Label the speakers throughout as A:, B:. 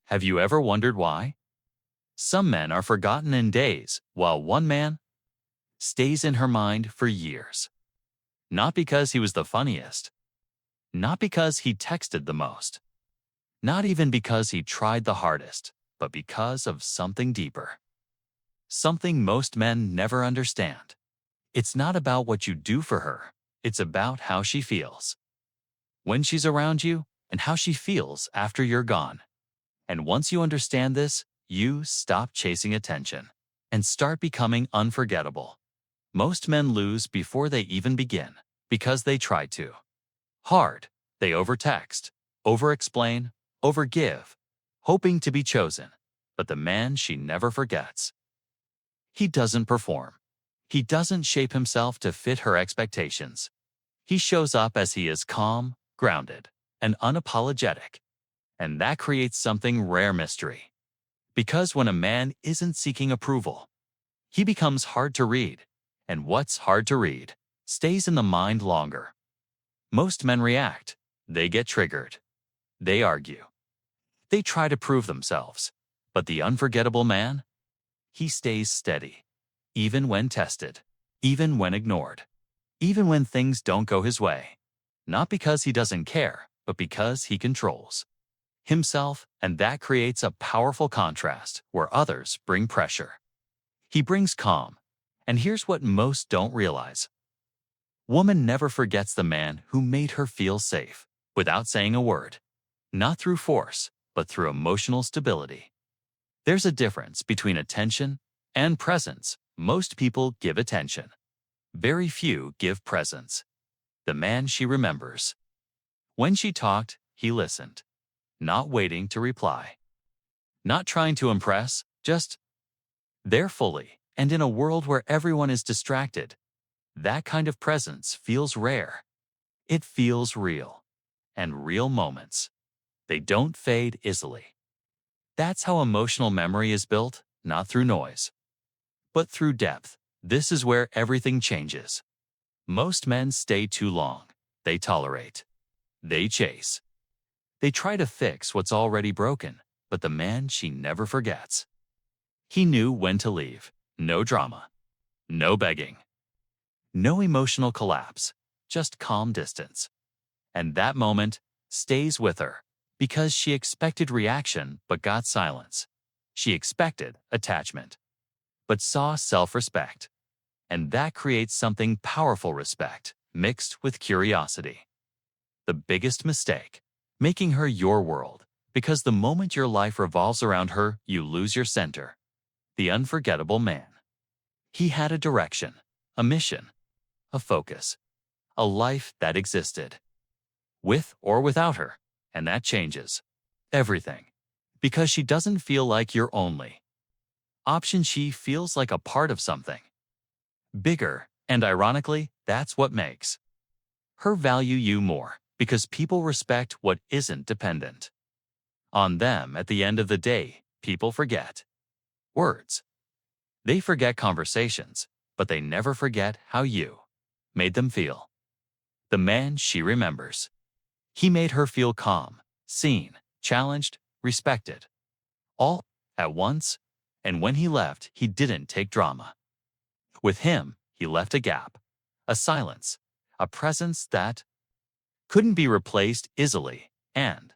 A: Have you ever wondered why? Some men are forgotten in days, while one man stays in her mind for years. Not because he was the funniest, not because he texted the most, not even because he tried the hardest, but because of something deeper. Something most men never understand. It's not about what you do for her, it's about how she feels when she's around you and how she feels after you're gone. And once you understand this, you stop chasing attention and start becoming unforgettable. Most men lose before they even begin because they try too hard. They overtext, overexplain, overgive, hoping to be chosen. But the man she never forgets, he doesn't perform. He doesn't shape himself to fit her expectations. He shows up as he is, calm, grounded, and unapologetic. And that creates something rare: mystery. Because when a man isn't seeking approval, he becomes hard to read. And what's hard to read stays in the mind longer. Most men react. They get triggered. They argue. They try to prove themselves. But the unforgettable man? He stays steady. Even when tested. Even when ignored. Even when things don't go his way. Not because he doesn't care, but because he controls himself, and that creates a powerful contrast where others bring pressure. He brings calm. And here's what most don't realize. Woman never forgets the man who made her feel safe, without saying a word. Not through force, but through emotional stability. There's a difference between attention and presence. Most people give attention. Very few give presence. The man she remembers. When she talked, he listened. Not waiting to reply. Not trying to impress, just there fully. And in a world where everyone is distracted, that kind of presence feels rare. It feels real. And real moments, they don't fade easily. That's how emotional memory is built, not through noise, but through depth. This is where everything changes. Most men stay too long. They tolerate. They chase. They try to fix what's already broken, but the man she never forgets. He knew when to leave. No drama. No begging. No emotional collapse. Just calm distance. And that moment stays with her because she expected reaction but got silence. She expected attachment but saw self-respect. And that creates something powerful: respect mixed with curiosity. The biggest mistake: making her your world, because the moment your life revolves around her, you lose your center. The unforgettable man. He had a direction, a mission, a focus, a life that existed. With or without her, and that changes everything. Because she doesn't feel like your only option, she feels like a part of something bigger, and ironically, that's what makes her value you more, because people respect what isn't dependent on them. At the end of the day, people forget words. They forget conversations, but they never forget how you made them feel. The man she remembers. He made her feel calm, seen, challenged, respected. All at once. And when he left, he didn't take drama. With him, he left a gap, a silence, a presence that couldn't be replaced easily. And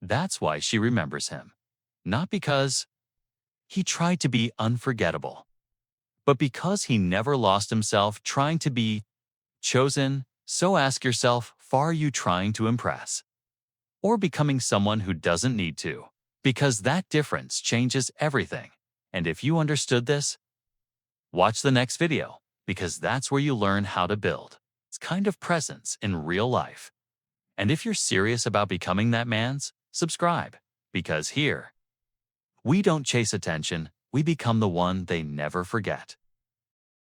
A: that's why she remembers him. Not because he tried to be unforgettable, but because he never lost himself trying to be chosen. So ask yourself, are you trying to impress? Or becoming someone who doesn't need to? Because that difference changes everything. And if you understood this, watch the next video, because that's where you learn how to build this kind of presence in real life. And if you're serious about becoming that man's, subscribe, because here, we don't chase attention, we become the one they never forget.